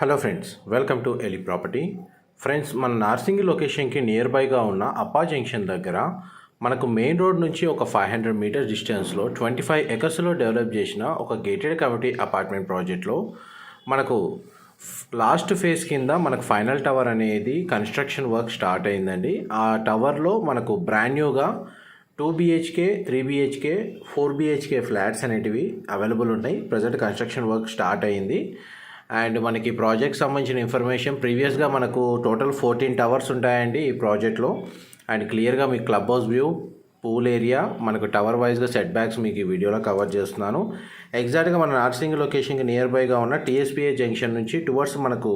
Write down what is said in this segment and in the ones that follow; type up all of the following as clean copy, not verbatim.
Hello friends, welcome to Eli property. Friends, మన నార్సింగి లొకేషన్కి near బైగా ఉన్న అప్పా జంక్షన్ దగ్గర మనకు మెయిన్ రోడ్ నుంచి ఒక 500 మీటర్స్ డిస్టెన్స్లో 25 ఎకర్స్లో డెవలప్ చేసిన ఒక గేటెడ్ కమ్యూనిటీ అపార్ట్మెంట్ ప్రాజెక్ట్లో మనకు లాస్ట్ ఫేజ్ కింద మనకు ఫైనల్ టవర్ అనేది కన్స్ట్రక్షన్ వర్క్ స్టార్ట్ అయిందండి. ఆ టవర్లో మనకు బ్రాండ్ న్యూగా 2 BHK, 3 BHK, 4 BHK ఫ్లాట్స్ అనేటివి అవైలబుల్ ఉన్నాయి. ప్రజెంట్ కన్స్ట్రక్షన్ వర్క్ స్టార్ట్ అయింది. అండ్ మనకి ప్రాజెక్ట్ సంబంధించిన ఇన్ఫర్మేషన్ ప్రీవియస్గా మనకు టోటల్ 14 టవర్స్ ఉంటాయండి ఈ ప్రాజెక్ట్లో. అండ్ క్లియర్గా మీకు club house view, pool area, మనకు టవర్ వైజ్గా సెట్ బ్యాక్స్ మీకు ఈ వీడియోలో కవర్ చేస్తున్నాను. ఎగ్జాక్ట్గా మన నార్సింగ్ లొకేషన్కి నియర్ బైగా ఉన్న TSPA జంక్షన్ నుంచి టువర్డ్స్ మనకు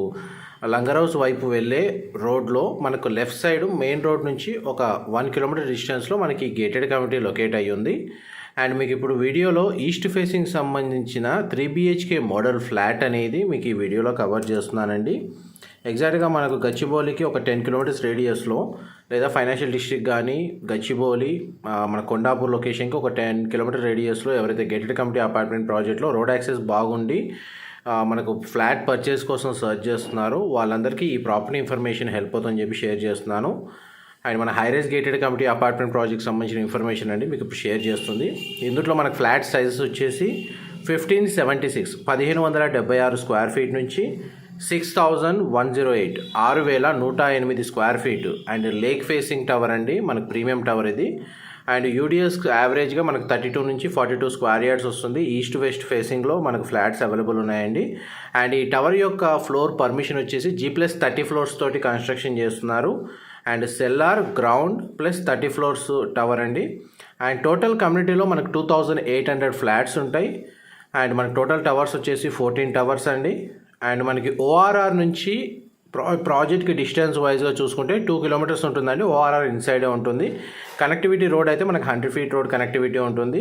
లంగర్ హౌస్ వైపు వెళ్ళే రోడ్లో మనకు లెఫ్ట్ సైడ్ మెయిన్ రోడ్ నుంచి ఒక 1 కిలోమీటర్ డిస్టెన్స్లో మనకి గేటెడ్ కమ్యూనిటీ లొకేట్ అయ్యి ఉంది. అండ్ మీకు ఇప్పుడు వీడియోలో ఈస్ట్ ఫేసింగ్ సంబంధించిన 3 BHK మోడల్ ఫ్లాట్ అనేది మీకు ఈ వీడియోలో కవర్ చేస్తున్నానండి. ఎగ్జాక్ట్గా మనకు గచ్చిబౌలికి ఒక 10 కిలోమీటర్స్ రేడియస్లో, లేదా ఫైనాన్షియల్ డిస్ట్రిక్ట్ కానీ గచ్చిబౌలి మన కొండాపూర్ లొకేషన్కి ఒక 10 కిలోమీటర్ రేడియస్లో ఎవరైతే గేటెడ్ కమ్యూనిటీ అపార్ట్మెంట్ ప్రాజెక్ట్లో రోడ్ యాక్సెస్ బాగుండి మనకు ఫ్లాట్ పర్చేస్ కోసం సర్చ్ చేస్తున్నారో వాళ్ళందరికీ ఈ ప్రాపర్టీ ఇన్ఫర్మేషన్ హెల్ప్ అవుతుందని చెప్పి షేర్ చేస్తున్నాను. అండ్ మన high-rise gated community apartment project సంబంధించిన ఇన్ఫర్మేషన్ అండి మీకు ఇప్పుడు షేర్ చేస్తుంది. ఇందులో మనకు ఫ్లాట్ సైజెస్ వచ్చేసి 1576 1576 స్క్వేర్ ఫీట్ నుంచి 6108 6108 square feet. And lake facing tower అండి, మనకు ప్రీమియం టవర్ ఇది. అండ్ యూడిఎస్ యావరేజ్గా మనకు 32 నుంచి 42 స్క్వేర్ యార్డ్స్ వస్తుంది. ఈస్ట్ వెస్ట్ ఫేసింగ్లో మనకు ఫ్లాట్స్ అవైలబుల్ ఉన్నాయండి. అండ్ ఈ టవర్ యొక్క ఫ్లోర్ పర్మిషన్ వచ్చేసి G+30 ఫ్లోర్స్ తోటి కన్స్ట్రక్షన్ చేస్తున్నారు. And cellar, ground plus 30 floors tower అండి. అండ్ టోటల్ కమ్యూనిటీలో మనకు 2800 ఫ్లాట్స్ ఉంటాయి. అండ్ మనకు టోటల్ టవర్స్ వచ్చేసి 14 టవర్స్ అండి. అండ్ మనకి ORR నుంచి ప్రాజెక్ట్కి డిస్టెన్స్ వైజ్గా చూసుకుంటే 2 కిలోమీటర్స్ ఉంటుందండి. ORR ఇన్సైడే ఉంటుంది. కనెక్టివిటీ రోడ్ అయితే మనకు 100 ఫీట్ రోడ్ కనెక్టివిటీ ఉంటుంది.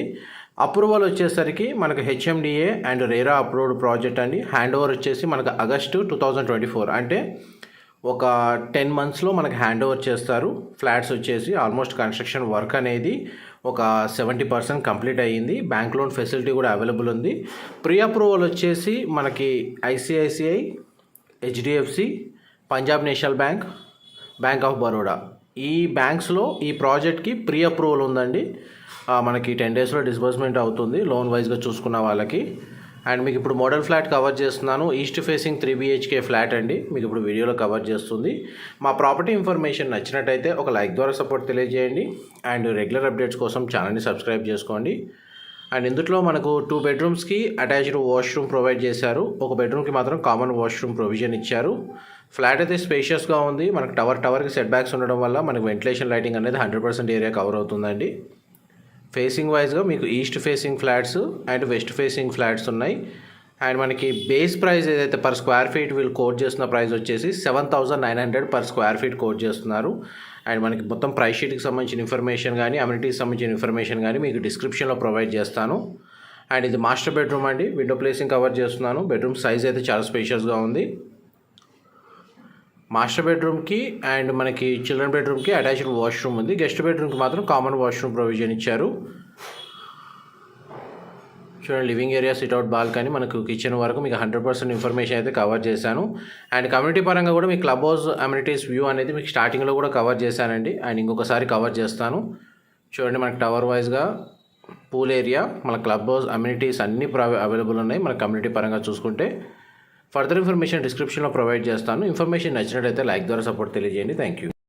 అప్రూవల్ వచ్చేసరికి మనకు HMDA and RERA approved project అండి. హ్యాండ్ ఓవర్ వచ్చేసి మనకు ఆగస్టు 2024 అంటే ఒక 10 మంత్స్లో మనకు హ్యాండ్ ఓవర్ చేస్తారు. ఫ్లాట్స్ వచ్చేసి ఆల్మోస్ట్ కన్స్ట్రక్షన్ వర్క్ అనేది ఒక 70% కంప్లీట్ అయ్యింది. బ్యాంక్ లోన్ ఫెసిలిటీ కూడా అవైలబుల్ ఉంది. ప్రీ అప్రూవల్ వచ్చేసి మనకి ICICI, HDFC, Punjab national bank, bank of Baroda, ఈ బ్యాంక్స్లో ఈ ప్రాజెక్ట్కి ప్రీ అప్రూవల్ ఉందండి. మనకి 10 డేస్లో డిస్బర్స్మెంట్ అవుతుంది లోన్ వైజ్గా చూసుకున్న వాళ్ళకి. అండ్ మీకు ఇప్పుడు మోడల్ ఫ్లాట్ కవర్ చేస్తున్నాను. ఈస్ట్ ఫేసింగ్ 3 BHK ఫ్లాట్ అండి, మీకు ఇప్పుడు వీడియోలో కవర్ చేస్తుంది. మా ప్రాపర్టీ ఇన్ఫర్మేషన్ నచ్చినట్టయితే ఒక లైక్ ద్వారా సపోర్ట్ తెలియజేయండి. అండ్ రెగ్యులర్ అప్డేట్స్ కోసం ఛానల్ని సబ్స్క్రైబ్ చేసుకోండి. అండ్ ఇందులో మనకు 2 బెడ్రూమ్స్కి అటాచ్డ్ వాష్రూమ్ ప్రొవైడ్ చేశారు. ఒక బెడ్రూమ్కి మాత్రం కామన్ వాష్రూమ్ ప్రొవిజన్ ఇచ్చారు. ఫ్లాట్ అయితే స్పేషియస్గా ఉంది. మనకు టవర్కి సెట్ బ్యాక్స్ ఉండడం వల్ల మనకు వెంటిలేషన్ లైటింగ్ అనేది 100% ఏరియా కవర్ అవుతుందండి. ఫేసింగ్ వైజ్గా మీకు east facing flats and west facing flats ఉన్నాయి. అండ్ మనకి బేస్ ప్రైస్ ఏదైతే పర్ స్క్వేర్ ఫీట్ వీళ్ళు కోట్ చేస్తున్న ప్రైస్ వచ్చేసి 7900 పర్ స్క్వేర్ ఫీట్ కోట్ చేస్తున్నారు. అండ్ మనకి మొత్తం ప్రైస్ షీట్కి సంబంధించిన ఇన్ఫర్మేషన్ కానీ అమ్యూనిటీకి సంబంధించిన ఇన్ఫర్మేషన్ కానీ మీకు డిస్క్రిప్షన్లో ప్రొవైడ్ చేస్తాను. అండ్ ఇది మాస్టర్ బెడ్రూమ్ అండి, విండో ప్లేసింగ్ కవర్ చేస్తున్నాను. బెడ్రూమ్ సైజ్ అయితే చాలా స్పేషియస్గా ఉంది. మాస్టర్ బెడ్రూమ్కి అండ్ మనకి చిల్డ్రన్ బెడ్రూమ్కి అటాచ్డ్ వాష్రూమ్ ఉంది. గెస్ట్ బెడ్రూమ్కి మాత్రం కామన్ వాష్రూమ్ ప్రొవిజన్ ఇచ్చారు. చూడండి, లివింగ్ ఏరియా, సిట్అవుట్, బాల్కనీ, మనకు కిచెన్ వరకు మీకు 100% ఇన్ఫర్మేషన్ అయితే కవర్ చేశాను. అండ్ కమ్యూనిటీ పరంగా కూడా మీకు క్లబ్ హౌస్ అమ్యూనిటీస్ వ్యూ అనేది మీకు స్టార్టింగ్లో కూడా కవర్ చేశానండి. అండ్ ఇంకొకసారి కవర్ చేస్తాను. చూడండి, మనకు టవర్ వైజ్గా పూల్ ఏరియా, మన క్లబ్ హౌస్ అమ్యూనిటీస్ అన్నీ అవైలబుల్ ఉన్నాయి. మన కమ్యూనిటీ పరంగా చూసుకుంటే ఫర్దర్ ఇన్ఫర్మేషన్ డిస్క్రిప్షన్లో ప్రొవైడ్ చేస్తాను. ఇన్ఫర్మేషన్ నచ్చినట్టయితే లైక్ ద్వారా సపోర్ట్ తెలియజేయండి. Thank you.